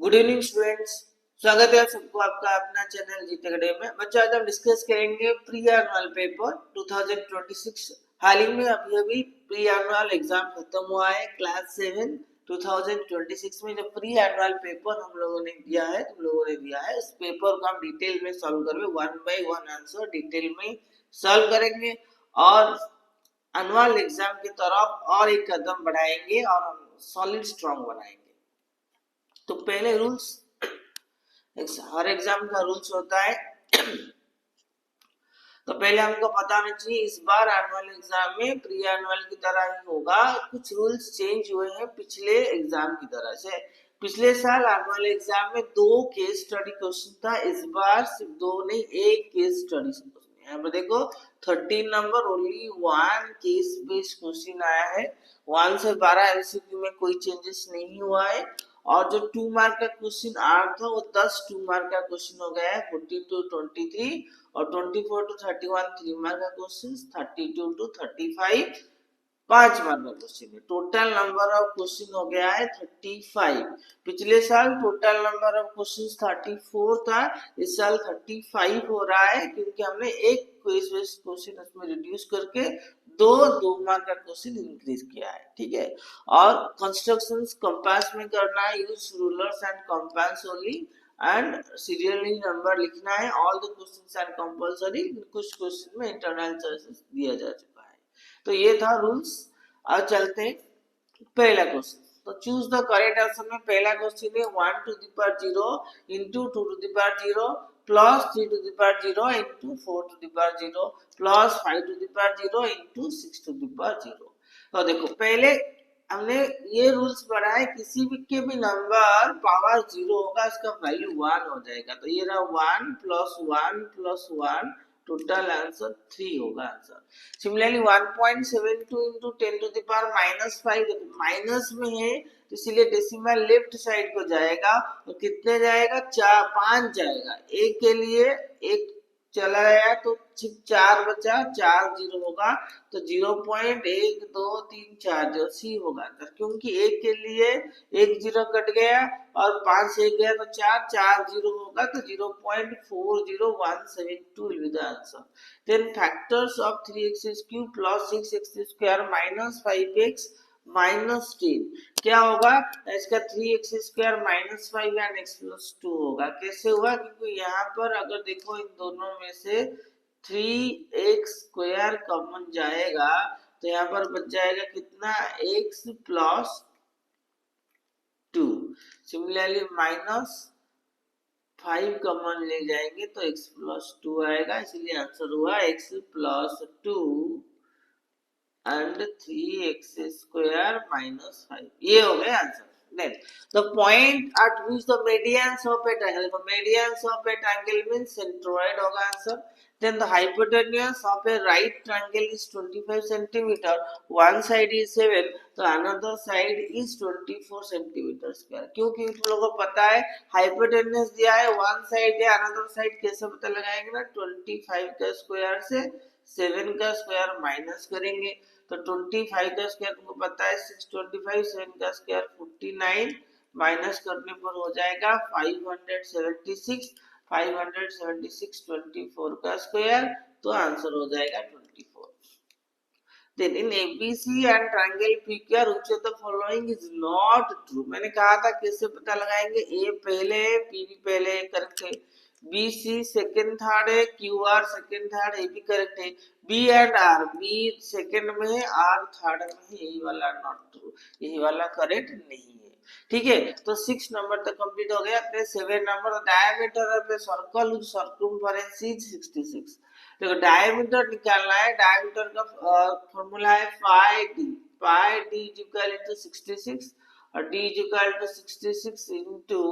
Good evening students. स्वागत है आप सबको आपका अपना चैनल जीत अकेडमी में। बच्चों आज हम डिस्कस करेंगे प्री एनुअल पेपर 2026। हाल ही में अभी अभी प्री एनुअल एग्जाम खत्म हुआ है क्लास 7 2026 में। जो प्री एनुअल पेपर हम लोगों ने दिया है इस पेपर को हम डिटेल में सॉल्व करेंगे, one by one answer detail में सॉल्व करेंगे और एनुअल एग्जाम की तरफ और एक कदम बढ़ाएंगे और हम सॉलिड स्ट्रॉन्ग बनाएंगे। तो पहले रूल्स, हर एग्जाम का रूल्स होता है। तो पहले हमको पता होना चाहिए इस बार एनुअल एग्जाम में प्री एनुअल की तरह ही होगा। कुछ रूल्स चेंज हुए हैं पिछले एग्जाम की तरह से। पिछले साल एनुअल एग्जाम में 2 केस स्टडी क्वेश्चन था, इस बार सिर्फ 2 नहीं 1 केस स्टडी क्वेश्चन। यहाँ पर देखो 13 number only 1 case based question आया है। 1 से 12 एमसीक्यू में कोई चेंजेस नहीं हुआ है। और जो 2 मार्क का क्वेश्चन आ था वो 10 2 मार्क का क्वेश्चन हो गया है, 14 to 23 और 24 to 31 3 मार्क का क्वेश्चन, 32 to 35 5 मार्क का क्वेश्चन है। टोटल नंबर ऑफ क्वेश्चन हो गया है 35। पिछले साल टोटल नंबर ऑफ क्वेश्चन 34 था, इस साल 35 हो रहा है क्योंकि हमने एक क्विज बेस्ड क्वेश्चन उसमें रिड्यूस करके दो मार्क का क्वेश्चन इंक्रीज किया है। ठीक है। और कंस्ट्रक्शंस कंपास में करना है, use rulers and compass only and serially number लिखना है। All the questions are compulsory, कुछ क्वेश्चन में इंटरनल चॉइसेस दिया जा चुका है। तो ये था रूल्स। अब चलते हैं पहला क्वेश्चन। तो चूज द करेक्ट आंसर में पहला क्वेश्चन है 1 to the power 0 into 2 to the power 0 plus 3 to the power 0 into 4 to the power 0 plus 5 to the power 0 into 6 to the power 0। तो देखो पहले हमने ये रूल्स पढ़ा है, किसी भी के भी नंबर पावर 0 होगा इसका वैल्यू 1 हो जाएगा। तो ये रहा 1 plus 1 plus 1, टोटल आंसर 3 होगा answer. Similarly 1.72 into 10 to the power -5, minus में है तो इसलिए डेसिमल लेफ्ट साइड को जाएगा और कितने जाएगा 4 5 जाएगा। एक के लिए एक चला गया तो 4 बचा, 4 0 होगा तो 0.1234 जो सी होगा क्योंकि एक के लिए एक 0 कट गया और 5 से गया तो 4 4 0 होगा तो 0.40172 will be the answer। Then factors of 3x cube plus 6x square minus 5x minus 10 क्या होगा इसका 3x square minus 5 and x plus 2 होगा। कैसे हुआ? क्योंकि यहाँ पर अगर देखो इन दोनों में से 3x square कॉमन जाएगा तो यहाँ पर बच जाएगा कितना x plus 2। Similarly minus 5 common ले जाएंगे तो x plus 2 आएगा, इसलिए आंसर हुआ x plus 2 and 3x square minus 5। ये हो गया answer. Next the point at which the medians of a triangle, तो medians of a triangle means centroid होगा answer. then the hypotenuse of a right triangle is 25 centimeter, one side is 7 तो another side is 24 centimeter square। क्योंकि तुम लोगों को पता है hypotenuse दिया है, वन साइड है अनदर साइड कैसे पता लगाएंगे ना 25 का स्क्वायर से 7 का स्क्वायर माइनस करेंगे तो 25 का स्क्वायर तुमको पता है 625, 7 का स्क्वायर 49 माइनस करने पर हो जाएगा 576, 576 24 का स्क्वायर तो आंसर हो जाएगा 24। Then in ABC and triangle PQR which of the following is not true। मैंने कहा था कैसे पता लगाएंगे, A पहले है P भी पहले है करेक्ट है, B C सेकंड थर्ड है, QR सेकंड थर्ड है भी करेक्ट है, B and R B second में है R थर्ड में है, यही वाला नॉट ट्रू, यही वाला करेक्ट नहीं है। ठीक है तो 6 नंबर तक कंप्लीट हो गया। अपने 7 number diameter of a circle with circumference is 66। देखो डायमीटर निकालना है, डायमीटर का फॉर्मूला है pi d, pi d is equal to 66 और d is equal to 66 into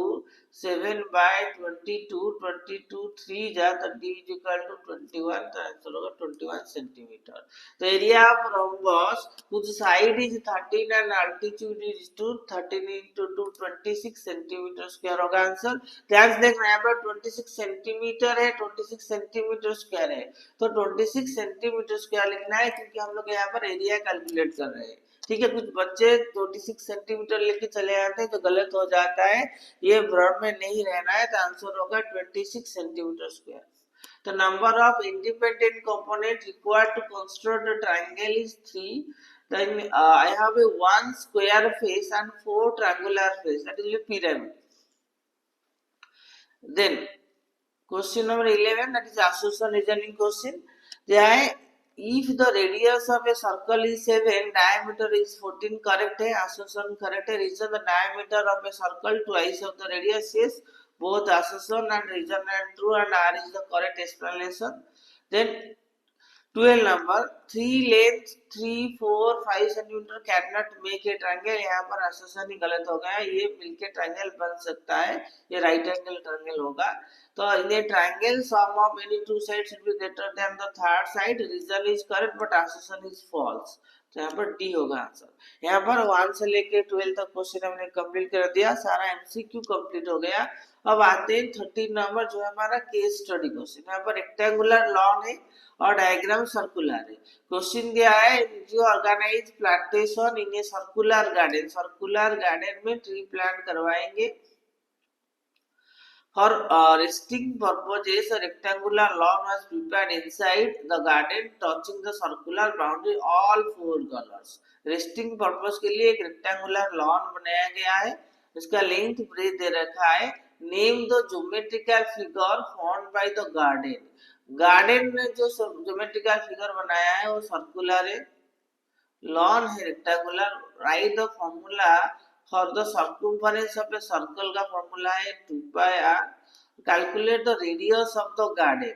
7 by 22, 22 3 जा तो डी इज इक्वल टू 21 तो आंसर होगा 21 सेंटीमीटर। तो area of rhombus whose side is 13 and altitude is 13 into 2 26 centimetre square होगा answer. ध्यान से देखना यहाँ पर 26 सेंटीमीटर है, 26 सेंटीमीटर स्क्वायर है तो 26 सेंटीमीटर स्क्वायर लिखना है क्योंकि हम लोग यहाँ पर एरिया कैलकुलेट कर रहे हैं। ठीक है, कुछ बच्चे 26 सेंटीमीटर लेके चले आते हैं तो गलत हो जाता है, ये भ्रम में नहीं रहना है, तो आंसर होगा 26 centimetre square. The number of independent components required to construct the triangle is 3. Then I have a 1 square face and 4 triangular face. That is a pyramid. Then question number 11, that is association reasoning question. There, if the radius of a circle is 7, diameter is 14, correct है, association correct है, reason the diameter of a circle twice of the radius is, both association and reason are true and R is the correct explanation. Then 12 number 3 length 3 4 5 centimetre can not make a triangle, यहाँ पर association ही गलत हो गया, ये मिलके triangle बन सकता है, ये राइट एंगल ट्रायंगल होगा। तो in a triangle sum of any two sides should be greater than the third side, reason is correct but association is false, तो यहाँ पर डी होगा आंसर। यहाँ पर 1 से लेके 12 तक क्वेश्चन हमने कंप्लीट कर दिया, सारा एमसीक्यू कंप्लीट हो गया। अब आते हैं 13 नंबर जो है हमारा केस स्टडी क्वेश्चन। यहाँ पर रेक्टेंगुलर लॉन है और डायग्राम सर्कुलर है। क्वेश्चन दिया है जो organise plantation in a circular garden, circular garden में ट्री प्लांट करवाएंगे। For resting purposes, a rectangular lawn was prepared inside the garden, touching the circular boundary all four colors. Resting purpose के लिए एक rectangular lawn बनाया गया है, इसका length breadth दे रखा है। Name the geometrical figure formed by the garden. Garden में जो ज्योमेट्रिकल फिगर बनाया है वो सर्कुलर है, लॉन है rectangular. Write the formula for the circumference of a circle का फॉर्मूला है 2 pi r. Calculate the radius of the garden,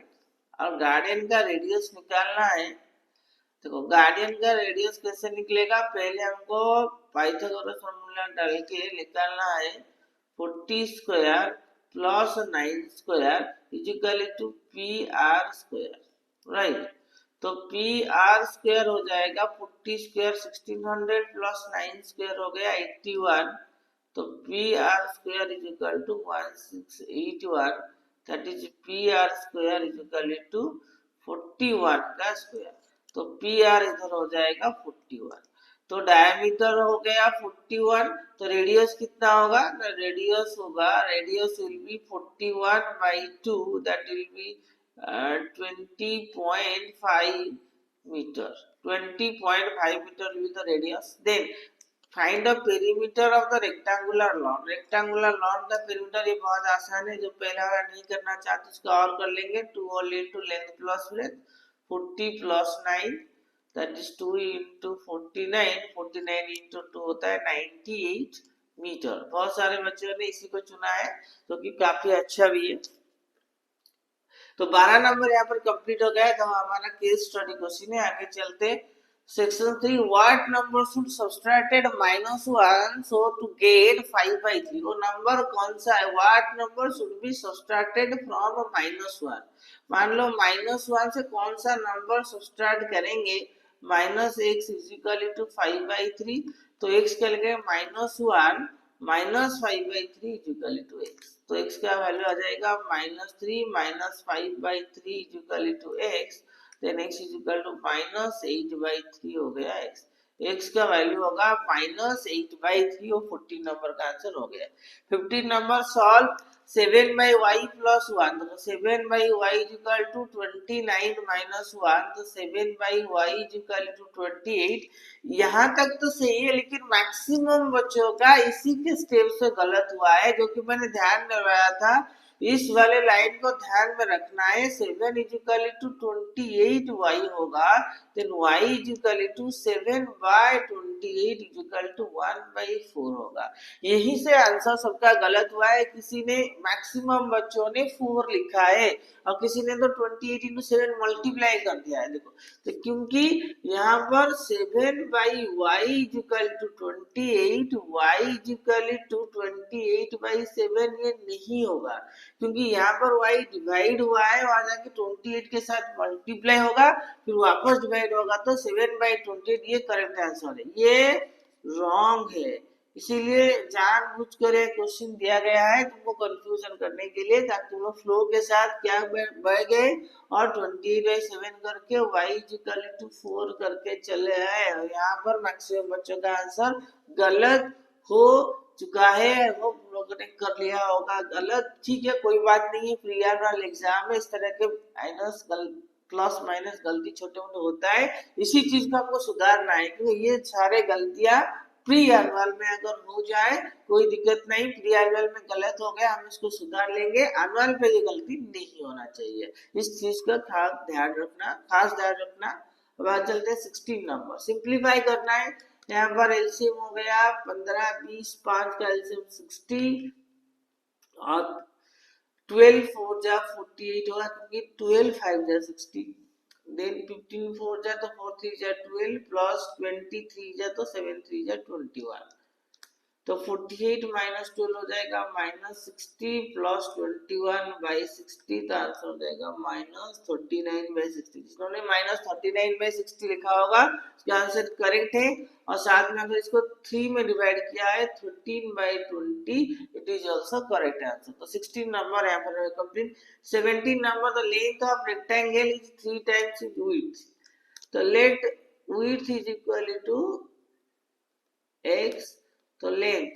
और गार्डन का रेडियस निकालना है। देखो गार्डन का रेडियस कैसे निकलेगा, पहले हमको पाइथागोरस फॉर्मूला डाल के निकालना है 40 square plus 9 square is equal to P R square, right. तो पी आर स्क्वायर हो जाएगा 40 स्क्वायर 1600 प्लस 9 स्क्वायर हो गया 81, तो P R square is equal to 1681, that is P R square is equal to 41 का स्क्वायर, तो P are इधर हो जाएगा 41। तो डायमीटर हो गया 41, तो रेडियस कितना होगा, रेडियस होगा, radius will be 41 by 2, that will be 20.5 meter, 20.5 meter will be the radius. Then find the perimeter of the rectangular lawn. rectangular lawn का perimeter ये बहुत आसान है, जो पहला वाला नहीं करना चाहते उसका और कर लेंगे, 2 all into length plus breadth, 40 plus 9 that is 2 into 49, 49 into 2 होता है 98 मीटर। बहुत सारे बच्चों ने इसी को चुना है जो कि काफी अच्छा भी है। तो 12 नंबर यहाँ पर कंप्लीट हो गया, तो हमारा केस स्टडी क्वेश्चन है। आगे चलते section 3, what number should subtracted -1 so to get 5/3, वो नंबर कौन सा है, what number should be subtracted from -1। मान लो -1 से कौन सा नंबर सब्सट्रैक्ट करेंगे, -x इज इक्वल टू 5/3, तो x के लिए -1 -5/3 इज इक्वल टू x, तो x का वैल्यू आ जाएगा -3 -5/3 is equal to x, then x is equal to -8/3 हो गया x, x का वैल्यू होगा -8/3 और 14 नंबर का आंसर हो गया। 15 नंबर सॉल्व 7/y + 1, तो 7/y इज इक्वल टू 29 - 1, तो 7/y इज इक्वल टू 28। यहाँ तक तो सही है, लेकिन मैक्सिमम बच्चों का इसी के स्टेप से गलत हुआ है, जो कि मैंने ध्यान दिलवाया था। इस वाले लाइन को ध्यान में रखना है, 7 इज इक्वल टू 28y होगा, then y is equal to 7/28 is equal to 1/4 होगा। यही से आंसर सबका गलत हुआ है, किसी ने मैक्सिमम बच्चों ने 4 लिखा है और किसी ने तो 28 into 7 मल्टीप्लाई कर दिया है। देखो तो क्योंकि यहाँ पर 7/y is equal to 28, y is equal to 28/7 ये नहीं होगा, क्योंकि यहाँ पर y डिवाइड हुआ है, वहां जाके 28 के साथ मल्टीप्लाई होगा, फिर वापस डिवाइड होगा, तो 7/28 ये करेक्ट आंसर है। ये रॉन्ग है, इसीलिए जानबूझकर ये क्वेश्चन दिया गया है तुमको कंफ्यूजन करने के लिए, ताकि तुम लोग फ्लो के साथ क्या बढ़ गए और 28/7 करके y इक्वल टू 4 करके चले आए। और यहाँ पर मैक्सिमम बच्चों का आंसर गलत हो चुका है, वो लोगों ने कर लिया होगा गलत। ठीक है, कोई बात नहीं है, प्री वाला एग्जाम में इस तरह के माइनस प्लस माइनस गलती छोटे मोटे होता है, इसी चीज को हमको सुधारना है, क्योंकि ये सारे गलतियां प्री एनुअल में अगर हो जाए कोई दिक्कत नहीं, प्री एनुअल में गलत हो गया हम इसको सुधार लेंगे, एनुअल पे ये गलती नहीं होना चाहिए, इस चीज का खास ध्यान रखना। अब आज चलते हैं 16 नंबर, सिंप्लीफाई करना है। यहाँ पर एलसीएम हो गया 15 20, 5 का एलसीएम 60 और 12 4 जा 48 होगा, क्योंकि 12 5 जा 60, देन 15 4 जा तो 4 3 जा 12 प्लस 23 जा तो 7 3 जा 21, तो 48 माइनस 12 हो जाएगा -60 प्लस 21/60, तो आंसर हो जाएगा -39/60। जिन्होंने -39/60 लिखा होगा उसका आंसर करेक्ट है। और साथ में अगर इसको 3 में डिवाइड किया है 13/20, it is also correct answer. तो 16 नंबर यहाँ पर complete. 17 number, the length of rectangle is 3 times its width, तो let width is equal to x, तो length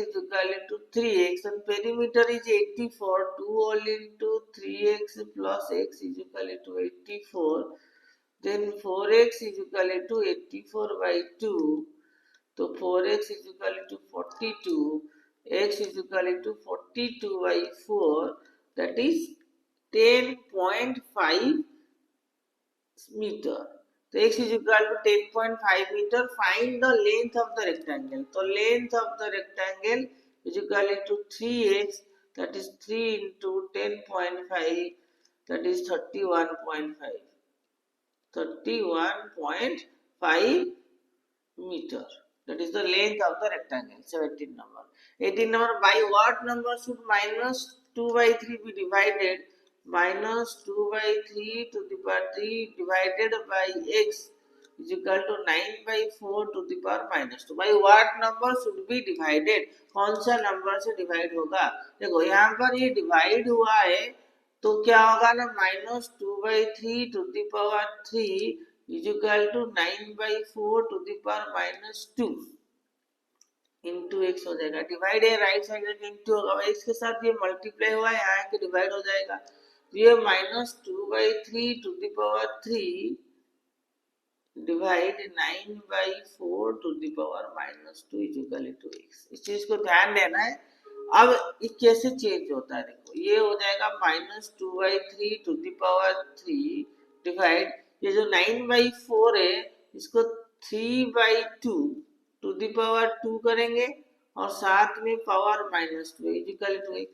is equal to 3x and perimeter is 84, 2 all into 3x plus x is equal to 84, then 4x is equal to 84/2, तो 4x is equal to 42, x is equal to 42/4, that is 10.5 meter. So x is equal to 10.5 meter. Find the length of the rectangle. So length of the rectangle is equal to 3x, that is 3 into 10.5, that is 31.5. 31.5 meter. That is the length of the rectangle. 17 number. 18 number, by what number should -2/3 be divided? -2/3 to the power 3 divided by x is equal to 9/4 to the power -2. by what number should be divided? कौन सा number से divide होगा? देखो यहाँ पर ये divide हुआ है तो क्या होगा ना, -2/3 to the power 3 is equal to 9/4 to the power -2 into x हो जाएगा। डिवाइड है राइट साइड इंटू होगा, एक्स के साथ ये मल्टीप्लाई हुआ है, यहाँ के डिवाइड हो जाएगा, ये -2/3 to the power 3 divide 9/4 to the power -2 is equal to x। इस चीज को ध्यान देना है। अब ये कैसे चेंज होता है, देखो ये हो जाएगा -2/3 to the power 3 डिवाइड, ये जो 9/4 है इसको 3/2 टू दी पावर 2 करेंगे और साथ में पावर -2 इक्वल टू x,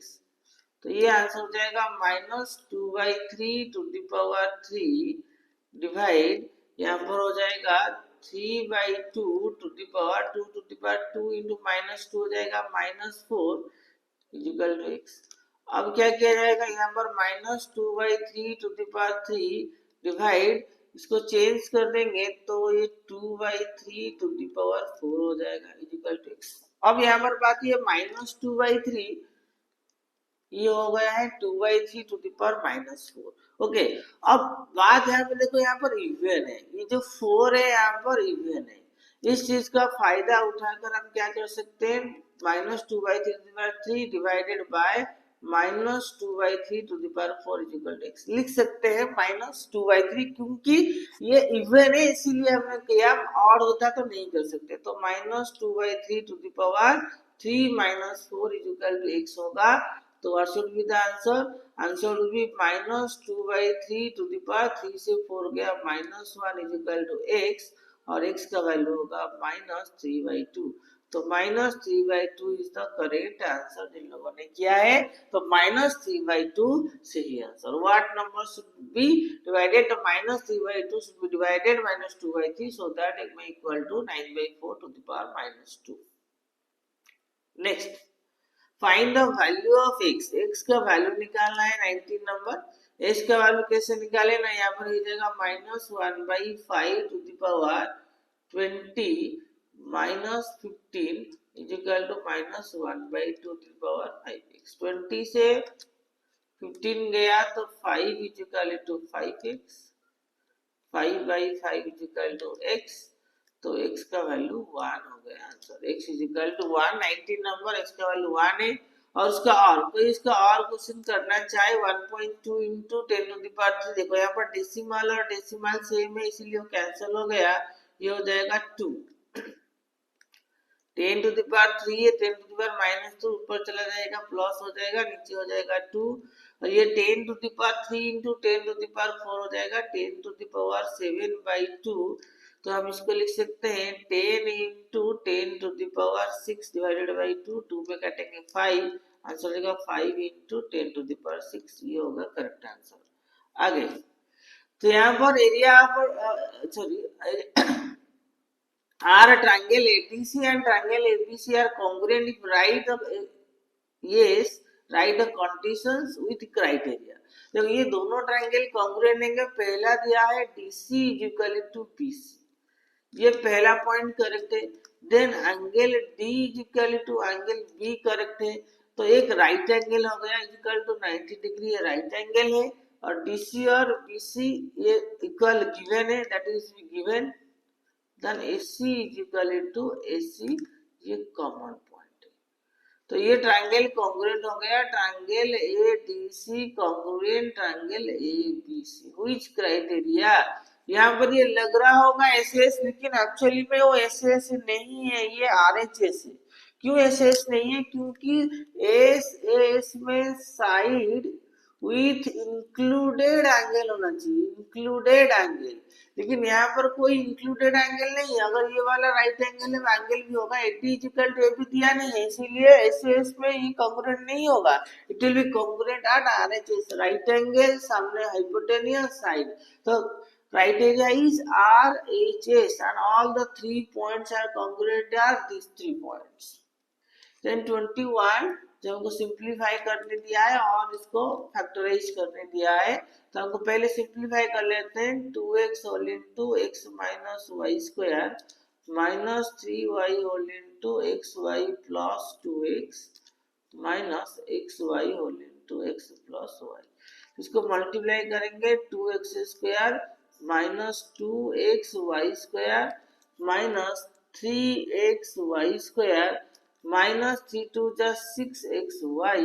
तो ये आंसर हो जाएगा -2/3 टू दी पावर 3 डिवाइड, यहाँ पर हो जाएगा 3/2 to the power 2 to the power 2 into -2 हो जाएगा -4 इक्वल टू x। अब क्या किया जाएगा, यहाँ पर -2/3 टू दी पावर 3 डिवाइड, इसको चेंज कर देंगे तो ये 2/3 टू दी पावर 4 हो जाएगा इक्वल टू x। अब यहाँ पर बात ये -2/3, ये हो गया है 2/3 टू दी पावर -4। ओके, अब बात यहाँ पे देखो, यहाँ पर इवन है, ये जो 4 है यहाँ पर इवन है, इस चीज का फायदा उठाकर हम क्या कर सकते हैं, -2/3 divided by -2/3 to the power 4 is equal to x लिख सकते हैं -2/3, क्योंकि ये इवन है इसीलिए हमने किया, ऑड होता तो नहीं कर सकते, तो -2/3 to the power 3 -4 is equal to x होगा। तो what should be the answer? Answer will be -2/3 to the power 3 से 4 गया -1 is equal to x, और x का वैल्यू होगा -3/2, तो -3/2 इज द करेक्ट आंसर जिन लोगों ने किया है, तो -3/2 सही answer. What number should B divided, तो -3/2 should be divided -2/3 so that it may equal to 9/4 to the power -2। Next, find the value of x, x का वैल्यू निकालना है 19 नंबर। x का वैल्यू कैसे निकाले ना, यहाँ पर हो जाएगा -1/5 to the power 20 -15 is equal to -1/2 to the power 5x। 20 से 15 गया तो 5 is equal to 5x, 5/5 is equal to x, तो x का वैल्यू 1 हो गया answer. x is equal to 1, 19 number, x का वैल्यू 1 है। और उसका और कोई इसका और क्वेश्चन करना चाहे 1.2 इंटू 10 टू द पावर 3, देखो यहाँ पर डेसिमल और डेसिमल सेम है इसलिए वो कैंसिल हो गया, ये हो जाएगा 2। 10 टू द पावर 3 है, 10 टू द पावर -2 ऊपर चला जाएगा, प्लस हो जाएगा, नीचे हो जाएगा 2। और ये 10 to the power 3 into 10 to the power 4 हो जाएगा 10 टू द पावर 7/2। तो हम इसको लिख सकते हैं 10 into 10 to the power 6 divided by 2, 2 में काटेंगे 5, आंसर होगा 5 इंटू 10 टू द पावर 6, ये होगा करेक्ट आंसर। आगे तो यहाँ पर area of sorry are a triangle ATC and triangle ABC are congruent if write the yes write the conditions with criteria। तो ये दोनों ट्रायंगल कॉन्ग्रुएंट है। पहला दिया है DC is equal to BC, ये पहला पॉइंट करेक्ट है। Then angle D is equal to angle B correct है। तो एक राइट एंगल हो गया इज इक्वल टू 90 डिग्री, ये राइट एंगल है। और DC और BC ये इक्वल गिवन है, that is given. Then AC is equal to AC, ये कॉमन पॉइंट है। तो ये ट्रायंगल कॉन्ग्रुएंट हो गया, triangle ADC congruent triangle ABC। Which criteria, यहाँ पर ये लग रहा होगा SS, लेकिन एक्चुअली में वो SS नहीं है, ये RHS है। क्यों SS नहीं है? क्योंकि SAS में साइड विथ इंक्लूडेड एंगल होना चाहिए, इंक्लूडेड एंगल, लेकिन यहाँ पर कोई इंक्लूडेड एंगल नहीं है। अगर ये वाला राइट एंगल है एंगल भी होगा, AD इक्वल टू AB दिया नहीं है, इसीलिए एसएस में ये कॉन्ग्रुएंट नहीं होगा। It will be congruent at RHS, right angle सामने हाइपोटेन्यूज साइड। तो criteria is RHS and all the 3 points are congruent are these 3 points। then 21 जब हमको सिंप्लीफाई करने दिया है और इसको फैक्टराइज करने दिया है, तो हमको पहले सिंप्लीफाई कर लेते हैं। 2x whole into x minus y square minus 3y whole into x y plus 2x minus x y whole into x plus y. इसको मल्टीप्लाई करेंगे 2x square minus 2x y square minus 3x y square minus 3 two जा 6xy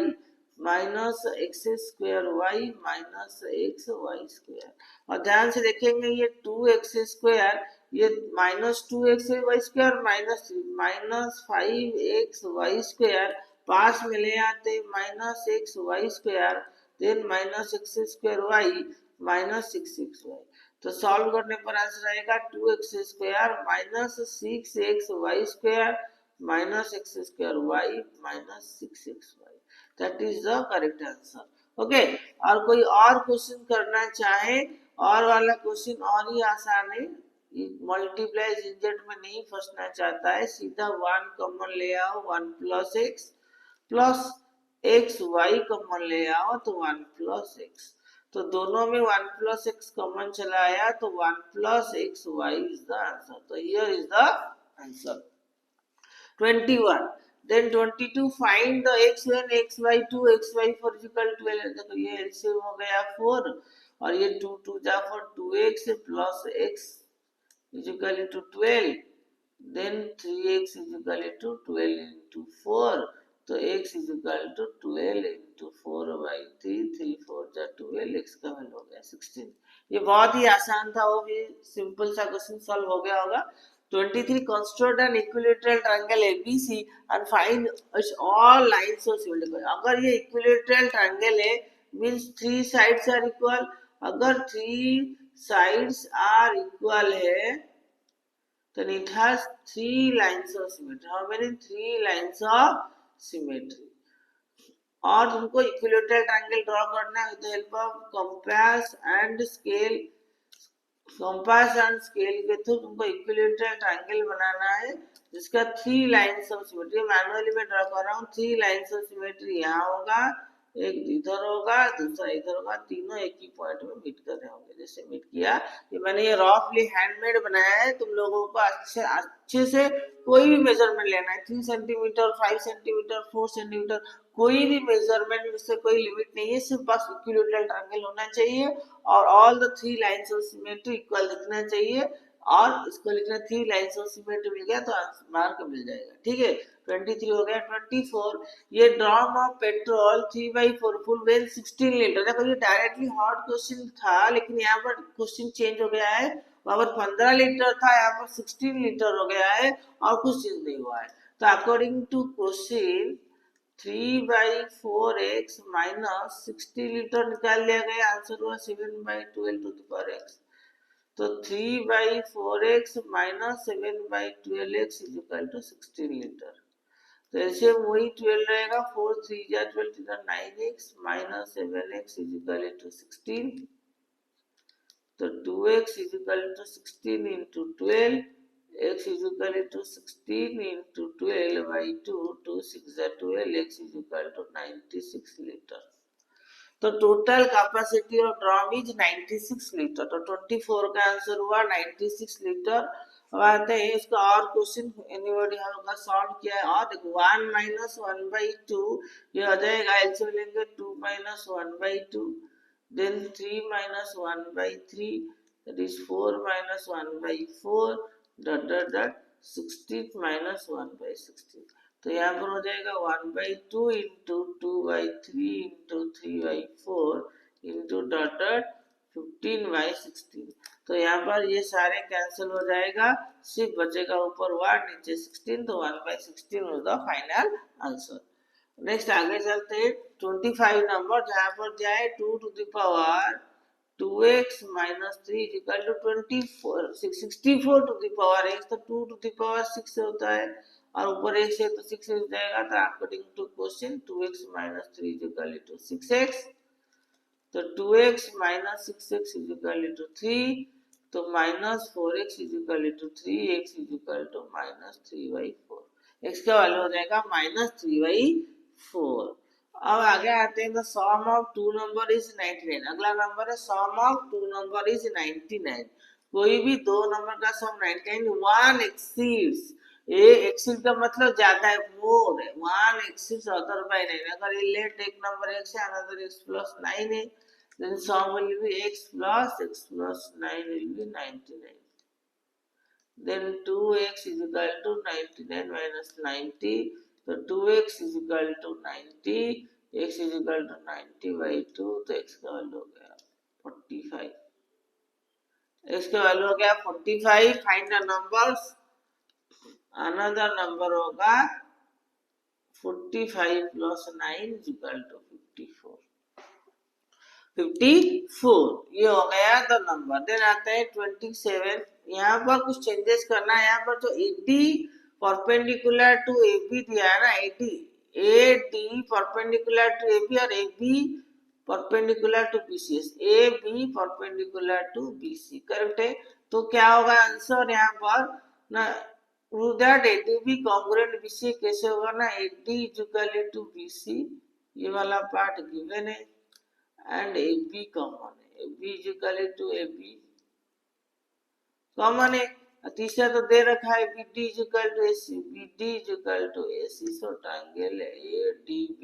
minus x square y minus x y square. और ध्यान से देखेंगे ये 2x स्क्वायर, ये minus 2x y square minus 5x y square, पास में ले आते minus x y square, then minus x square y minus 6xy। तो सॉल्व करने पर आंसर आएगा 2x square minus 6x y square minus x square y minus 6xy, that is the correct answer. Okay, और कोई और question करना चाहे, और वाला क्वेश्चन और ही आसान है, मल्टीप्लाई झंझट में नहीं फंसना चाहता है, सीधा 1 कॉमन ले आओ 1 plus x plus x y common ले आओ तो 1 प्लस एक्स। तो दोनों में 1 प्लस एक्स कॉमन चला आया तो 1 plus x y is the answer. तो here is the answer 21। then 22 find the x1 xy 2 xy 4 is equal to 12। देखो ये एलसीएम हो गया 4 और ये 2 2 जा 4 2x plus x is equal to 12, then 3x is equal to 12 into 4, तो x is equal to 12 into 4 by 3, 3 4 जा 12, x का वैल्यू हो गया 16। ये बहुत ही आसान था, वो भी सिंपल सा क्वेश्चन सॉल्व हो गया होगा। 23 construct an equilateral triangle ABC and find all lines of symmetry। अगर ये equilateral triangle है means 3 sides are equal, अगर 3 sides are equal है then it has 3 lines of symmetry। how many? 3 lines of symmetry। और तुमको equilateral triangle draw करना है with the help of compass and scale. Compass and scale के through तुमको equilateral triangle बनाना है जिसका 3 लाइंस ऑफ सिमेट्री, मैनुअली में draw कर रहा हूँ। 3 लाइंस ऑफ सिमेट्री यहाँ होगा, एक इधर होगा, दूसरा इधर होगा, तीनों एक ही पॉइंट में मीट कर रहे होंगे। जैसे मीट किया, ये मैंने ये रफली हैंडमेड बनाया है, तुम लोगों को अच्छे अच्छे से कोई भी मेजरमेंट लेना है, 3 सेंटीमीटर, 5 सेंटीमीटर, 4 सेंटीमीटर, कोई भी मेजरमेंट से कोई लिमिट नहीं है, सिर्फ बस इक्विलेटरल ट्रायंगल होना चाहिए और all the 3 lines of symmetry equal दिखना चाहिए, और इसको लिखना 3 लाइंस ऑफ सिमेट्री मिल गया तो मार्क मिल जाएगा। ठीक है, 23 हो गया। 24, ये drum of petrol 3/4 full well 16 litre. देखो ये डायरेक्टली हॉट क्वेश्चन था, लेकिन यहाँ पर क्वेश्चन चेंज हो गया है, वहां पर 15 लीटर था, यहाँ पर 16 लीटर हो गया है और कुछ चेंज नहीं हुआ है। तो according to question 3/4x minus 60 litre निकाल लिया गया, आंसर हुआ 7/12 टू द पावर x। तो 3/4x minus 7/12x is equal to 16 litre. तो ऐसे वही 12 रहेगा, 4 3 जा 12 इधर 9x minus 7x is equal to 16। तो 2x is equal to 16 into 12, x is equal to 16 into 12 by 2, 2 6 जा 12, x is equal to 96 litre. तो total capacity of drum is 96 litre. तो 24 का आंसर हुआ 96 लीटर। अब आते हैं इसका और क्वेश्चन, एनीबॉडी होगा सॉल्व किया है। और देखो 1 माइनस 1/2 ये हो जाएगा, एलसीएम लेंगे 2 minus 1/2, then 3 minus 1/3, that is 4 minus 1/4 dot dot dot 16 minus 1/16। तो यहाँ पर हो जाएगा 1/2 into 2/3 into 3/4 into dot dot 15/16। तो यहाँ पर ये सारे कैंसिल हो जाएगा, सिर्फ बचेगा ऊपर 1 नीचे 16, तो 1/16 is the final answer. Next आगे चलते हैं 25 नंबर, जहाँ पर जाए 2 to the power 2x minus 3 is equal to 24, 64 to the power x, तो 2 to the power 6 होता है और ऊपर x है तो 6 हो जाएगा। तो according to question 2x minus 3 is equal to 6x, तो 2x minus 6x is equal to 3, तो minus 4x is equal to 3x is equal to minus 3/4। x का वैल्यू हो जाएगा minus 3/4। अब आगे आते हैं, the sum of two number is 99। अगला नंबर है sum of two number is 99। कोई भी दो नंबर का सम 99, वन एक्सीड्स, ये एक्सीड का मतलब ज्यादा है, मोर है, वन एक्सीड्स अदर बाय 9। अगर ये लेट एक नंबर x है, अनदर x plus 9 है, then sum will be x plus 9 will be 99। then 2x is equal to 99 minus 90, so 2x is equal to 90, x is equal to 90/2, तो x का value हो गया 45। x का value हो गया 45। Find the numbers, another number होगा 45 plus 9 is equal to 54। 54 ये हो गया द नंबर। देन आता है 27। यहाँ पर कुछ चेंजेस करना है। यहाँ पर जो AD परपेंडिकुलर टू AB दिया है ना, AD परपेंडिकुलर टू AB और AB perpendicular to BC, AB perpendicular to BC, correct है। तो क्या होगा आंसर यहाँ पर ना, प्रूव दैट AD भी कॉन्ग्रुएंट BC। कैसे होगा ना, AD इक्वल टू BC, ये वाला पार्ट गिवन है, and AB कॉमन है, AB is equal to AB common है। तीसरा तो दे रखा है BD is equal to AC, BD is equal to AC, so triangle ADB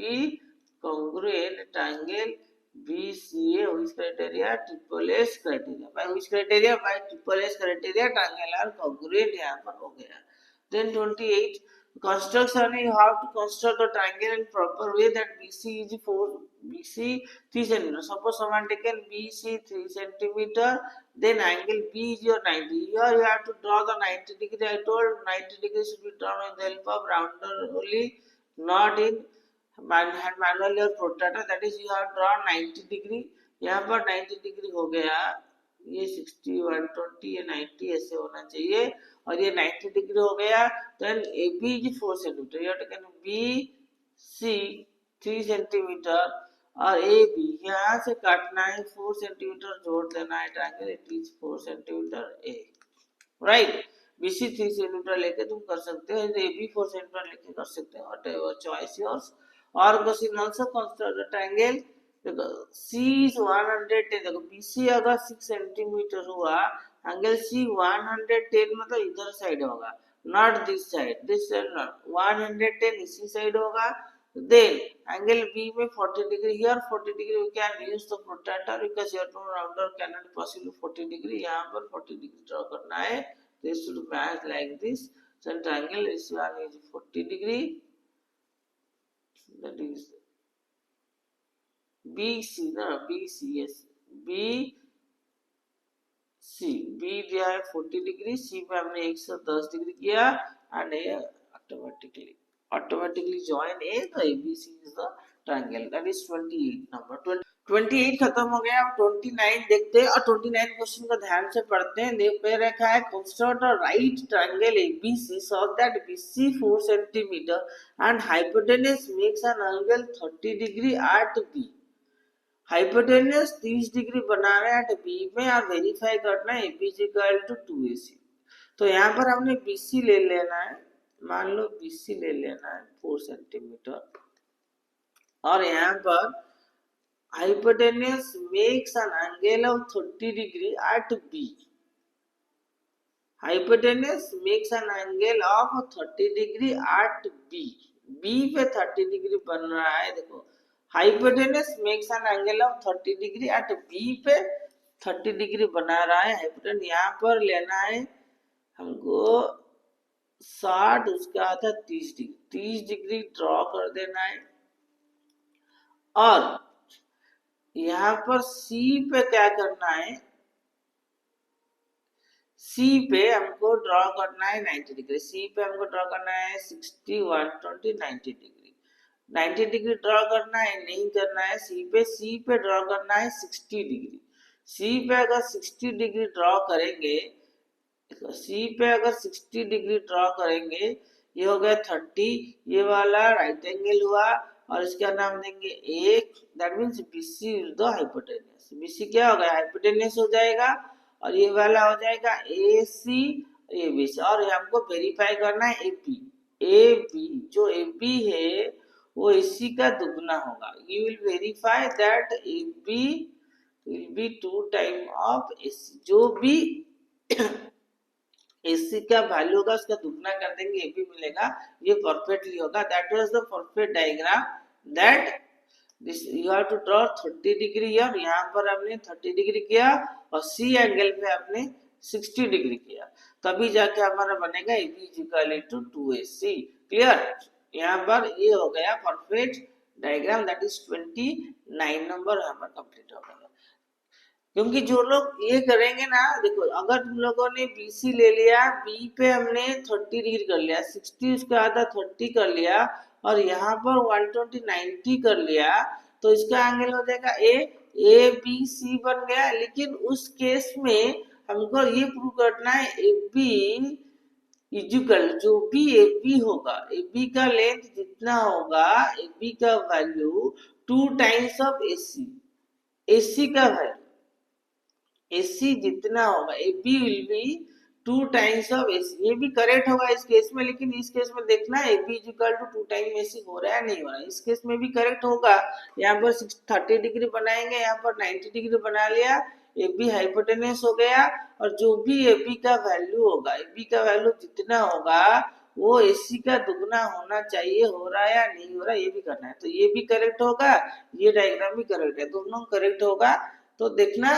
congruent triangle BCA which criteria, triple S criteria, by which criteria, by triple S criteria triangle are congruent यहाँ पर हो गया। Then 28 construction, you have to construct the triangle in proper way that BC is 3 centimeter. Suppose someone taken BC 3 centimeter, then angle B is your 90. Here you have to draw the 90 degree. I told 90 degree should be drawn with the help of rounder only, not in manually or protractor. That is, you have drawn 90 degree. यहाँ पर 90 degree हो गया, ये 60 120 ये 90 ऐसे होना चाहिए, और ये 90 डिग्री हो गया। Then AB is 4 centimetre, you have taken BC 3 centimetre और AB यहाँ से काटना है 4 सेंटीमीटर जोड़ देना है triangle, it is 4 centimetre A, right. BC 3 centimetre लेके तुम कर सकते हो, AB 4 सेंटीमीटर लेके कर सकते हो, व्हाटएवर चॉइस योर्स। और question also construct the triangle. देखो सी इज 110, देखो बीसी अगर 6 सेंटीमीटर हुआ, एंगल सी 110 मतलब इधर साइड होगा, not this side, this side not, 110 इसी साइड होगा। then angle B में 40 degree, here 40 degree we can use the protractor because your rounder cannot possibly 40 degree, यहाँ पर 40 degree draw करना है, this should match like this, so triangle is 40 degree, that is BC ना, BC yes, BC, B दिया है 40 degree, C पे हमने 110 degree किया, and ये automatically join A, तो ABC is the triangle, that is 28 number। 28 खत्म हो गया, अब 29 देखते हैं, और 29 क्वेश्चन को ध्यान से पढ़ते हैं। देख पे रखा है construct a right triangle ABC so that BC 4 cm and hypotenuse makes an angle 30 degree at B। Hypotenuse 30 degree बना रहे हैं बी में, आप वेरीफाई करना है AB इक्वल टू 2AC। तो यहाँ पर हमने BC ले लेना है, मान लो BC ले लेना है 4 सेंटीमीटर, और यहाँ पर hypotenuse makes an angle of 30 degree at B। Hypotenuse makes an angle of 30 degree at B। B पे 30 डिग्री बन रहा है, देखो hypotenuse makes an angle of 30 degree at B पे 30 डिग्री बना रहा है। हाइपोटेन्यूस यहाँ पर लेना है हमको 60, उसका आता 30 डिग्री, 30 डिग्री ड्रॉ कर देना है, और यहाँ पर C पे क्या करना है, C पे हमको ड्रॉ करना है 90 डिग्री, C पे हमको ड्रॉ करना है 60, 120, 90 डिग्री, 90 डिग्री ड्रॉ करना है, नहीं करना है C पे ड्रॉ करना है 60 डिग्री। C पे अगर 60 डिग्री ड्रॉ करेंगे, C पे अगर 60 डिग्री ड्रॉ करेंगे, ये हो गया 30, ये वाला राइट एंगल हुआ, और इसका नाम देंगे 1, that means BC is the hypotenuse. BC क्या होगा, हाइपोटेन्यूस हो जाएगा, और ये वाला हो जाएगा AC, ABC, और हमको वेरीफाई करना है AP। AB जो AB है वो AC का दुगना होगा। You will verify that AB will be 2 time of AC। जो भी AC का वैल्यू होगा उसका दुगना कर देंगे, AB मिलेगा, ये परफेक्टली होगा। That was the perfect diagram, that this you have to draw 30 degree here, यहाँ पर हमने 30 डिग्री किया, और C एंगल पे हमने 60 डिग्री किया, तभी जाके हमारा बनेगा AB equal to 2AC। Clear, यहाँ पर ये हो गया perfect diagram, that is 29 number हमारा कंप्लीट हो गया। क्योंकि जो लोग ये करेंगे ना, देखो अगर तुम लोगों ने BC ले लिया, B पे हमने 30 डिग्री कर लिया, 60 उसका आधा 30 कर लिया, और यहाँ पर 120 90 कर लिया, तो इसका एंगल हो जाएगा ABC बन गया। लेकिन उस केस में हमको ये प्रूव करना है AB इक्वल, जो भी AB होगा, AB का लेंथ जितना होगा, AB का वैल्यू 2 टाइम्स ऑफ AC का वैल्यू, AC जितना होगा AB will be 2 times of AC। ये भी करेक्ट होगा इस केस में, लेकिन इस केस में देखना है AB equal to 2 time AC हो रहा है नहीं हो रहा है। इस केस में भी करेक्ट होगा, यहाँ पर 30 डिग्री बनाएंगे, यहाँ पर 90 डिग्री बना लिया, AB हाइपोटेन्यूस हो गया, और जो भी AB का वैल्यू होगा, AB का वैल्यू जितना होगा वो AC का दुगना होना चाहिए, हो रहा है या नहीं हो रहा है, ये भी करना है। तो ये भी करेक्ट होगा, ये डायग्राम भी करेक्ट है, दोनों करेक्ट होगा। तो देखना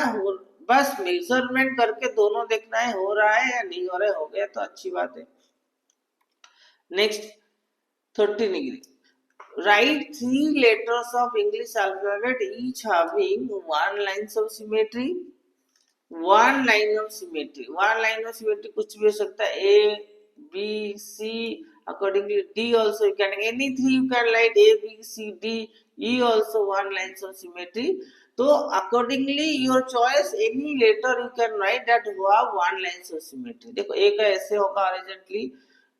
बस मेजरमेंट करके दोनों देखना है हो रहा है या नहीं हो रहा है, हो गया तो अच्छी बात है। Next 30 degree, write 3 letters of English alphabet each having 1 lines of symmetry, 1 line of symmetry। 1 line of symmetry कुछ भी हो सकता है, A B C, accordingly D also you can, any 3 you can write A B C D, E also 1 lines of symmetry। तो accordingly your choice any letter you can write that have 1 lines of symmetry. देखो एक ऐसे होगा horizontally,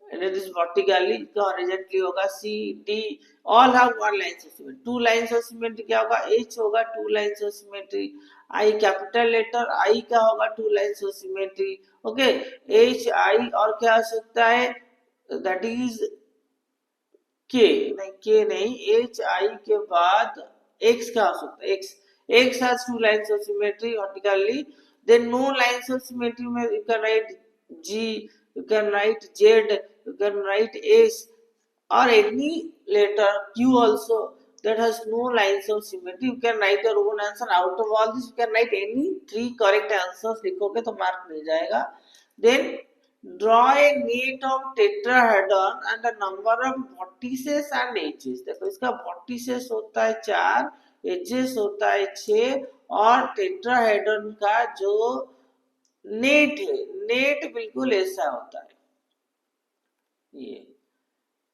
it is vertically, इसका horizontally होगा C D, all have 1 lines of symmetry. 2 lines of symmetry क्या होगा, H होगा 2 lines of symmetry, I capital letter I का होगा 2 lines of symmetry. Okay, H I, और क्या हो सकता है, दैट इज के नहीं, के नहीं, एच आई के बाद एक्स क्या हो सकता है, x, x has two lines of symmetry vertically, then no lines of symmetry में you can write G, you can write Z, you can write S or any letter Q also that has no lines of symmetry. You can write your own answer. Out of all this, you can write any 3 correct answers लिखोगे तो mark मिल जाएगा. Then draw a net of tetrahedron and the number of vertices and edges. देखो इसका vertices होता है 4, edges होता है 6 और टेट्राहेड्रन का जो नेट है, नेट बिल्कुल ऐसा होता है,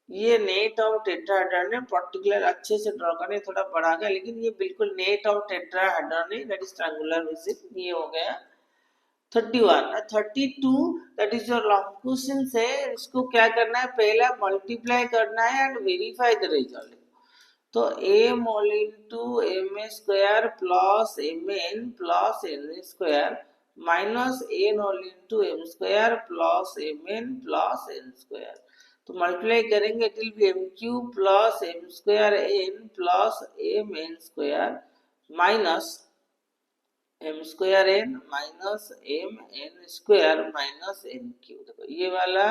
ये नेट ऑफ टेट्राहेड्रन है. पर्टिकुलर अच्छे से ड्रॉ करने, थोड़ा बड़ा गया लेकिन ये बिल्कुल नेट ऑफ टेट्राहेड्रन है, दैट इज ट्रायंगुलर बेसिस. ये हो गया 31. 32 that is your long question है. इसको क्या करना है, पहला मल्टीप्लाई करना है एंड वेरीफाई द रिजल्ट. तो m whole into m square plus m n plus n square minus n whole into m square plus m n plus n square. तो मल्टीप्लाई करेंगे it will be m cube plus m square N plus m n square minus m square n minus m n square minus n cube. देखो ये वाला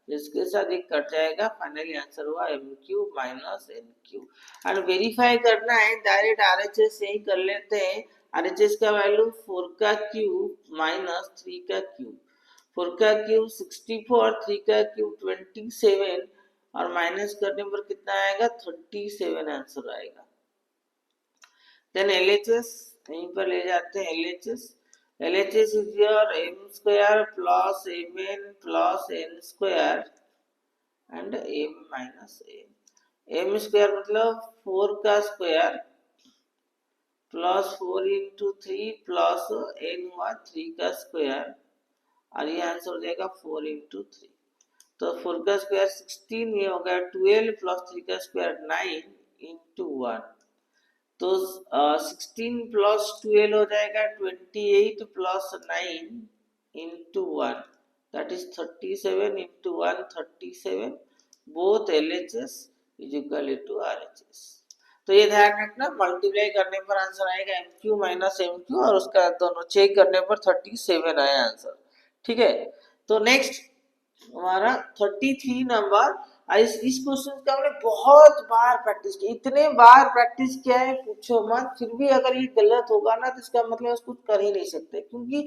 इसके साथ एक cut जाएगा, finally answer हुआ m cube minus n cube. And verify करना है, डायरेक्ट आरएचएस यही कर लेते हैं. आरएचएस का वैल्यू 4 का क्यूब माइनस 3 का क्यूब. 4 का क्यूब 64, 3 का क्यूब 27 और माइनस करने पर कितना आएगा, 37 आंसर आएगा. देन एलएचएस यहीं पर ले जाते हैं. LHS is your m square plus mn plus n square and m minus n. m square मतलब 4 का square plus 4 into 3 plus n हुआ 3 का स्क्वायर और ये आंसर हो जाएगा 4 इंटू 3. तो 4 का स्क्वायर 16, ये हो गया 12 प्लस 3 का स्क्वायर 9 इंटू 1. तो 16 प्लस 12 हो जाएगा 28 प्लस 9 into 1 that is 37 into 1 37. Both LHS is equal to RHS. तो ये ध्यान रखना, मल्टीप्लाई करने पर आंसर आएगा MQ माइनस MQ और उसका दोनों चेक करने पर 37 आया आंसर. ठीक है. तो नेक्स्ट हमारा 33 नंबर. इस क्वेश्चन का हमने बहुत बार प्रैक्टिस की, इतने बार प्रैक्टिस किया है पूछो मत. फिर भी अगर ये गलत होगा ना तो इसका मतलब कुछ कर ही नहीं सकते, क्योंकि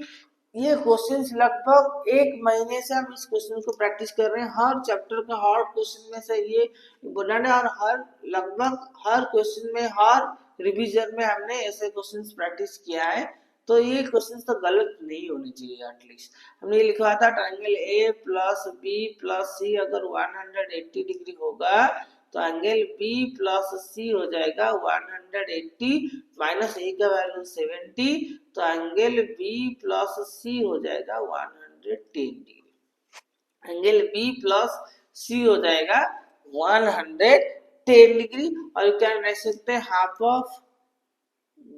ये क्वेश्चंस लगभग 1 महीने से हम इस क्वेश्चन को प्रैक्टिस कर रहे हैं. हर चैप्टर का हर क्वेश्चन में से ये बनाना और हर लगभग हर क्वेश्चन में हर रिवीजन में हमने ऐसे क्वेश्चंस प्रैक्टिस किया है. तो ये क्वेश्चन तो गलत नहीं होने चाहिए. एटलीस्ट हमने लिखा था triangle a plus b plus c अगर 180 डिग्री होगा तो एंगल बी प्लस सी हो जाएगा 180 माइनस ए का वैल्यू 70. तो एंगल बी प्लस सी हो जाएगा 110 डिग्री. एंगल बी प्लस सी हो जाएगा 110 डिग्री. और यू कैन रख सकते हैं half of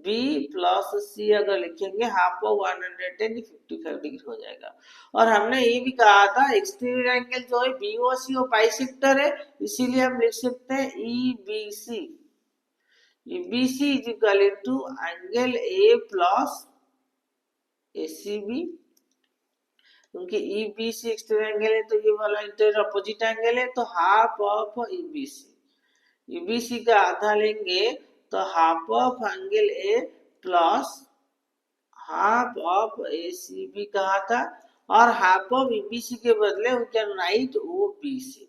B plus c अगर लिखेंगे हाफ ऑफ 110 55 डिग्री हो जाएगा. और हमने ये भी कहा था एक्सटीरियर एंगल जो है बीओसी और बाइसेक्टर है, इसीलिए हम लिख सकते हैं EBC. EBC is equal to angle A plus ACB. क्योंकि ईबीसी एक्सटीरियर एंगल है तो ये वाला इंटीरियर अपोजिट एंगल है, तो हाफ ऑफ ईबीसी. ईबीसी का आधा लेंगे तो half of angle A plus half of ACB कहा था, और हाफ ऑफ ईबीसी के बदले we can write OBC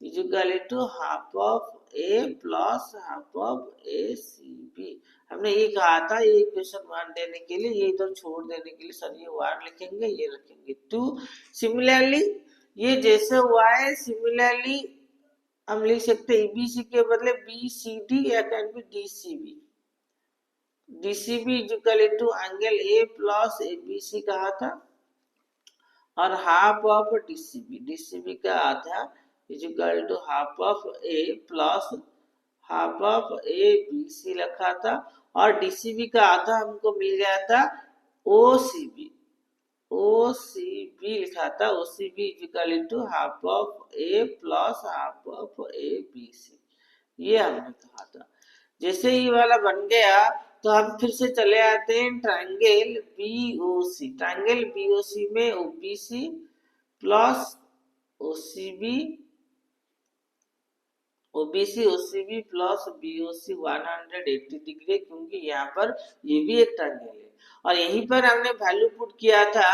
is equal to half of A plus half of ACB. हमने ये कहा था ये इक्वेशन 1 देने के लिए, ये इधर छोड़ देने के लिए सर ये 1 लिखेंगे, ये लिखेंगे 2. सिमिलरली ये जैसे हुआ है सिमिलरली हम लिख सकते हैं ईबीसी के बदले बीसीडी या can be DCB. DCB is equal to angle A plus ABC कहा था और हाफ ऑफ डीसीबी. डीसीबी का आधा is equal to half of A plus half of A BC रखा था. और डीसीबी का आधा हमको मिल गया था ओसीबी. ओसीबी लिखा था. OCB is equal to half of A plus half of A B C. ये हमने कहा था। जैसे ये वाला बन गया तो हम फिर से चले आते हैं ट्रायंगल बीओसी। ट्रायंगल बीओसी में OBC plus OCB, OBC OCB plus BOC 180 degree, क्योंकि यहाँ पर ये भी एक ट्रायंगल है। और यहीं पर हमने वैल्यू पुट किया था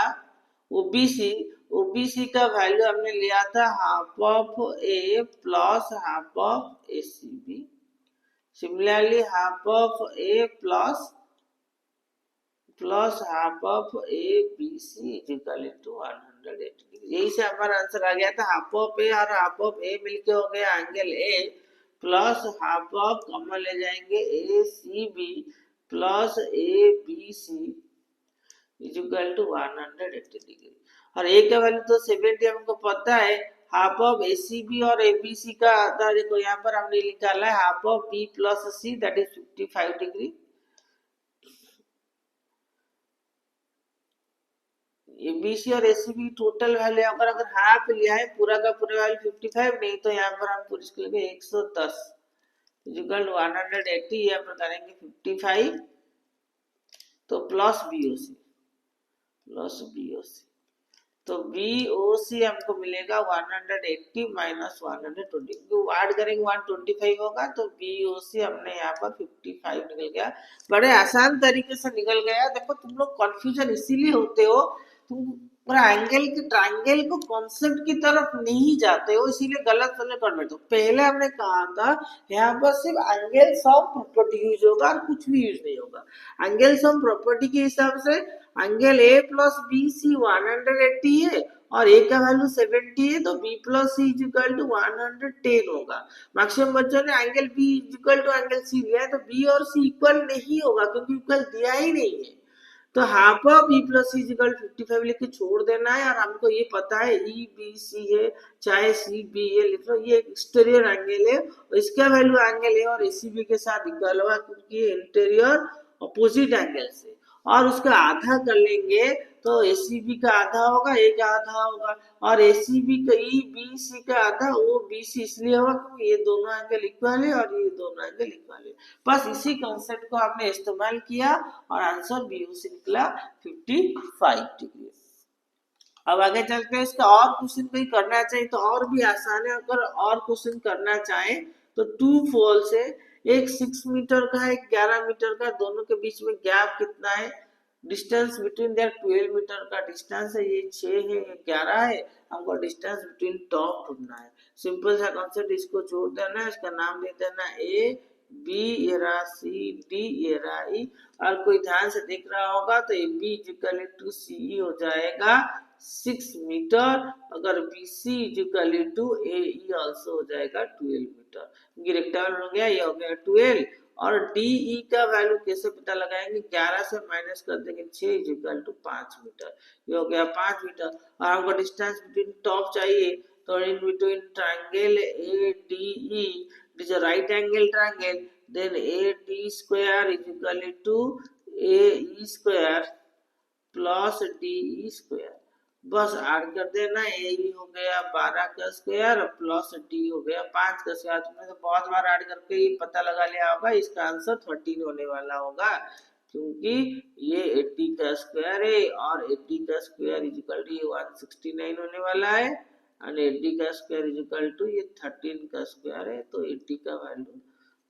ओबीसी। ओबीसी का वैल्यू हमने लिया था half of A plus half of ACB. Similarly half of A plus half of A B C equal to 180 यही से हमारा आंसर आ गया था। हाफ ऑफ ए और हाफ ऑफ ए मिलके हो गया angle A, plus half of common ले जाएंगे a c b plus a B C equal to 180 degree. और ए का वैल्यू तो 70 हमको पता है। Half of a c b और ए बी सी का आधा देखो यहाँ पर हमने निकाला है half of B plus C that is 55 degree. ABC और एसीबी टोटल वैल्यू अगर हाफ लिया है, पूरा का पूरा वैल्यू 55, नहीं तो यहाँ पर हम पूरी इसके लिए 110 इक्वल टू 180, यहाँ पर करेंगे 55 तो प्लस बीओसी तो बीओसी हमको मिलेगा 180 माइनस 120, क्योंकि ऐड करेंगे 125 होगा तो बीओसी हमने यहाँ पर 55 निकल गया। बड़े आसान तरीके से निकल गया। देखो तुम लोग कंफ्यूजन इसीलिए होते हो, तुम पूरा एंगल के ट्रायंगल को कॉन्सेप्ट की तरफ नहीं जाते हो, इसीलिए गलत फॉलो कर बैठो। पहले हमने कहा था यहाँ पर सिर्फ एंगल सम प्रॉपर्टी यूज होगा और कुछ भी यूज नहीं होगा। एंगल सम प्रॉपर्टी के हिसाब से एंगल ए प्लस बी सी 180 है और ए का वैल्यू 70 है तो B plus C equal to 110 होगा। मैक्सिमम बच्चों ने angle B equal to angle C लिया है तो बी और सी इक्वल नहीं होगा क्योंकि इक्वल दिया ही नहीं है। तो half of B plus C equal 55 लिख के छोड़ देना है। और हमको ये पता है ई बी सी है चाहे सी बी है, लिख लो ये एक्सटीरियर एंगल है और इसका वैल्यू एंगल है और एसीबी के साथ इक्वल होगा क्योंकि इंटीरियर अपोजिट एंगल से। और उसका आधा कर लेंगे तो एसीबी का आधा होगा, ए का आधा होगा, और एसीबी का ई बी सी का आधा वो बी सी इसलिए होगा क्योंकि ये दोनों एंगल इक्वल है और ये दोनों एंगल इक्वल है। बस इसी कॉन्सेप्ट को आपने इस्तेमाल किया और आंसर बी से निकला 55 डिग्री। अब आगे चलते हैं, इसका और क्वेश्चन कोई करना चाहिए तो और भी आसान है। अगर और क्वेश्चन करना चाहे तो टू फॉल से एक 6 मीटर का है, 11 मीटर का, दोनों के बीच में गैप कितना है, डिस्टेंस बिटवीन देयर 12 मीटर का डिस्टेंस है, ये 6 है ये 11 है, हमको डिस्टेंस बिटवीन टॉप ढूंढना है। सिंपल सा कॉन्सेप्ट, इसको छोड़ देना है, इसका नाम दे देना ए बी, ये रहा सी, डी ये रहा ई। और कोई ध्यान से देख रहा होगा तो A B equal to C हो जाएगा 6 मीटर, अगर B C equal to A E also हो जाएगा 12 मीटर। ये रेक्टेंगल हो गया, ये हो गया 12। और डी ई का वैल्यू कैसे पता लगाएंगे, 11 से माइनस कर देंगे 6 इक्वल टू 5 मीटर, ये हो गया 5 मीटर। और हमको डिस्टेंस बिटवीन टॉप चाहिए तो in between triangle A D E, it is a right angle triangle, then A D square is equal to A E square plus D E square. बस add कर देना, ए हो गया 12 का स्क्वायर प्लस डी हो गया 5 का स्क्वायर। तुमने तो बहुत बार ऐड करके ये पता लगा लिया होगा, इसका आंसर 13 होने वाला होगा क्योंकि ये 80 का स्क्वायर है और 80 का स्क्वायर इक्वल टू 169 होने वाला है और 80 का स्क्वायर इक्वल टू ये 13 का स्क्वायर है तो 80 का वैल्यू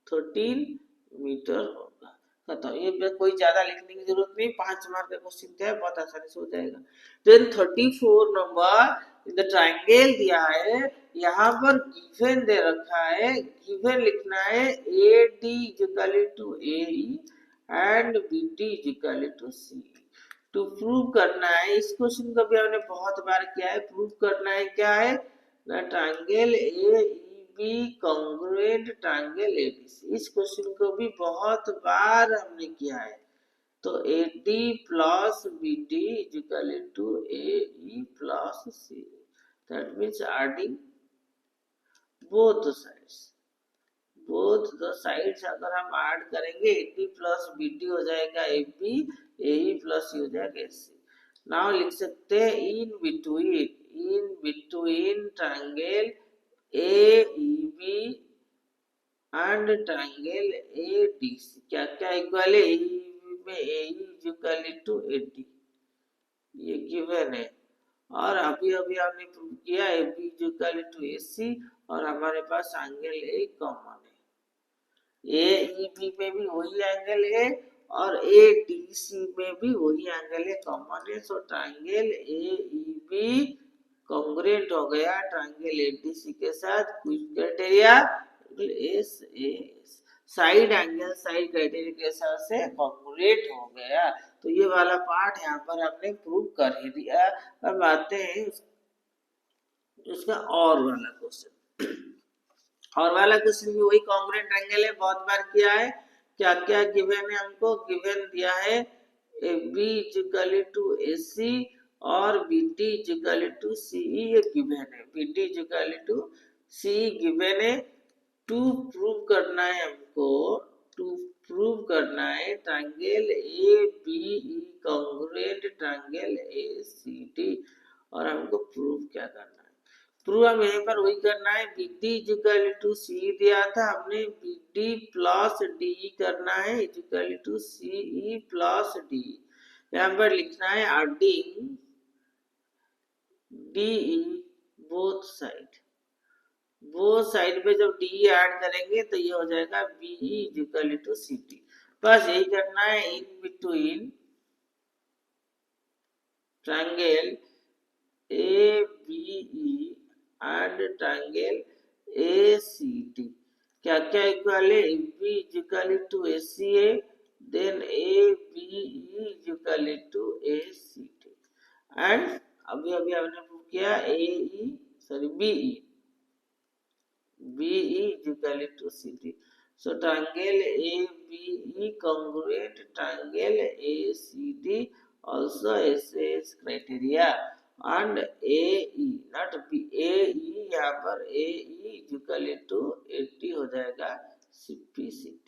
13 मीटर होगा। खत्म, ये कोई ज्यादा लिखने की जरूरत नहीं, 5 मार्क का क्वेश्चन है, बहुत आसानी से हो जाएगा। देन 34 नंबर द ट्रायंगल दिया है, यहाँ पर गिवन दे रखा है, गिवन लिखना है A D equal to A E and B D equal to C. To prove करना है, इस क्वेश्चन को भी हमने बहुत बार किया है। प्रूव करना है क्या है, triangle A B congruent triangle ABC. इस क्वेश्चन को भी बहुत बार हमने किया है। तो AD plus BD equal to AE plus C, that means adding both the sides अगर हम ऐड करेंगे AD प्लस BD हो जाएगा AB, AE प्लस C हो जाएगा AC। नाउ लिख सकते हैं in between triangle AEB and triangle ADC क्या क्या इक्वल है, में AE is equal to AD, ये गिवन है। और अभी अभी हमने प्रूव किया AB is equal to AC और हमारे पास एंगल A कॉमन है। AEB में भी वही एंगल है और ADC में भी वही एंगल है, कॉमन है। सो ट्रायंगल AEB कॉन्ग्रुएंट हो गया ट्रायंगल ADC के साथ। कुछ criteria side angle side criteria के हिसाब से कॉन्ग्रुएंट हो गया। तो ये वाला पार्ट यहाँ पर हमने प्रूव कर ही दिया। अब आते हैं इसका और वाला क्वेश्चन। और वाला क्वेश्चन भी वही कॉन्ग्रुएंट एंगल है, बहुत बार किया है। क्या क्या गिवन है, हमको गिवन दिया है AB is equal to AC और BD is equal to CE, ये गिवन है। BD is equal to CE given है। टू प्रूव करना है हमको, टू प्रूव करना है triangle ABE congruent triangle ACD। और हमको प्रूव क्या करना है, प्रूव हम यहीं पर वही करना है। BD is equal to CE दिया था हमने, BD प्लस DE करना है is equal to CE plus DE। यहाँ पर लिखना है एडिंग DE बोथ साइड, वो साइड पे जब DE ऐड करेंगे तो ये हो जाएगा BE is equal to CD। बस यही करना है। In between triangle ABE and triangle ACD क्या क्या इक्वल है, AB is equal to ACA then ABE is equal to ACD and अभी अभी हमने प्रूव किया BE is equal to CD. So triangle ABE congruent triangle ACD also SAS criteria and AE not B, AE यहाँ पर AE is equal to 80 हो जाएगा CPCD।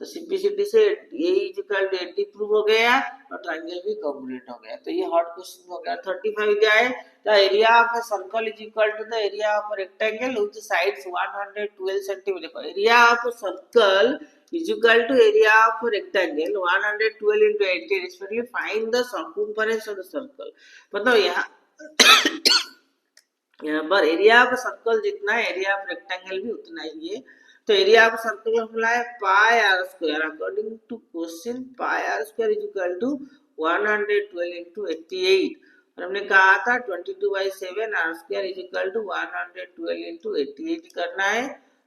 तो CPCD से AE is equal to 80 prove हो गया और ट्रायंगल भी कॉन्ग्रुएंट हो गया। तो ये हॉट क्वेश्चन हो गया। 35 क्या है, the area of a circle is equal to the area of a rectangle which sides 112 centimeter. Area of a circle is equal to area of a rectangle 112 into 80 respectively. Find the circumference of the circle. मतलब यहाँ पर area of circle जितना है area of rectangle भी उतना ही है। तो एरिया ऑफ सर्कल का फॉर्मूला है pi r square. According to question pi r square is equal to 112 into 88 और हमने कहा था 22/7 r square is equal to 112 into 88 करना है।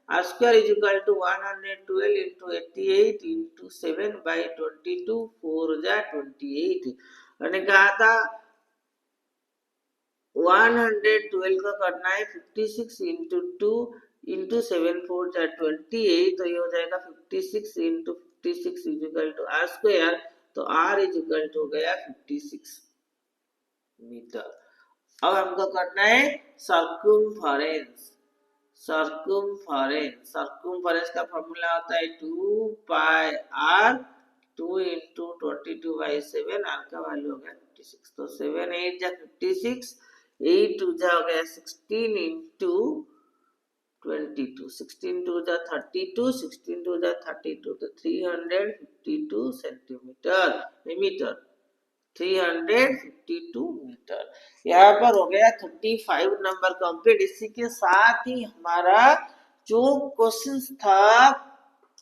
R square is equal to 112 into 88 into 7/22 4 जा 28। हमने कहा था 112 का करना है 56 into 2 into 7 4 जा 28। तो ये हो जाएगा 56 into 56 is equal to r square. तो r इज इक्वल टू हो गया 56 मीटर। अब हमको करना है सर्कमफरेंस। सर्कमफरेंस का फॉर्मूला होता है 2 पाई r 2 into 22/7 r का वैल्यू हो गया 56। तो 7 8 जा 56 8 2 जा हो गया 16 into 22 16 2 जा 32 16 2 जा 32 तो 352 सेंटीमीटर मीटर 352 मीटर। यहाँ पर हो गया 35 नंबर कंप्लीट। इसी के साथ ही हमारा जो क्वेश्चन था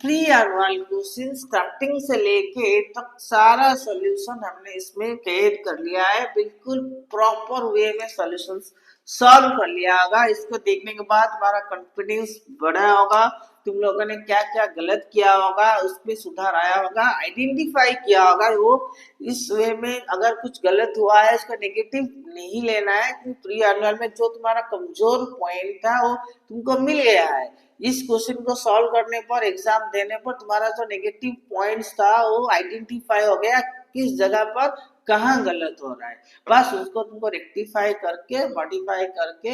प्री एनुअल क्वेश्चन स्टार्टिंग से लेके तक सारा सॉल्यूशन हमने इसमें क्रिएट कर लिया है। बिल्कुल प्रॉपर वे में सॉल्यूशन सॉल्व कर लिया होगा। इसको देखने के बाद हमारा कॉन्फिडेंस बढ़ा होगा। तुम लोगों ने क्या क्या गलत किया होगा उसमें सुधार आया होगा, आइडेंटिफाई किया होगा। वो इस वे में अगर कुछ गलत हुआ है इसका नेगेटिव नहीं लेना है, क्योंकि प्री एनुअल में जो तुम्हारा कमजोर पॉइंट था वो तुमको मिल गया है। इस क्वेश्चन को सॉल्व करने पर एग्जाम देने पर तुम्हारा जो नेगेटिव पॉइंट्स था वो आइडेंटिफाई हो गया, किस जगह पर कहाँ गलत हो रहा है। बस उसको तुमको रेक्टिफाई करके मॉडिफाई करके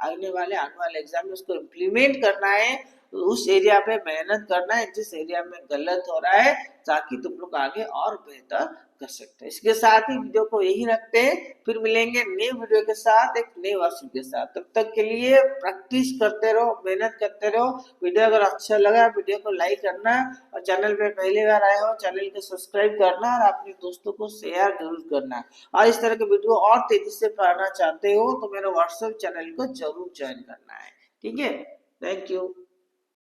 आने वाले एग्जाम में उसको इम्प्लीमेंट करना है। उस एरिया पे मेहनत करना है जिस एरिया में गलत हो रहा है, ताकि तुम लोग आगे और बेहतर कर सकते हैं। इसके साथ ही वीडियो को यही रखते हैं, फिर मिलेंगे नए वीडियो के साथ, एक नए वर्षन के साथ। तब तक के लिए प्रैक्टिस करते रहो, मेहनत करते रहो। वीडियो अगर अच्छा लगा वीडियो को लाइक करना, और चैनल पे पहली बार आए हो चैनल को सब्सक्राइब करना, और अपने दोस्तों को शेयर जरूर करना। और इस तरह के वीडियो और तेजी से पाना चाहते हो तो मेरे व्हाट्सएप चैनल को जरूर ज्वाइन करना है। ठीक है, थैंक यू।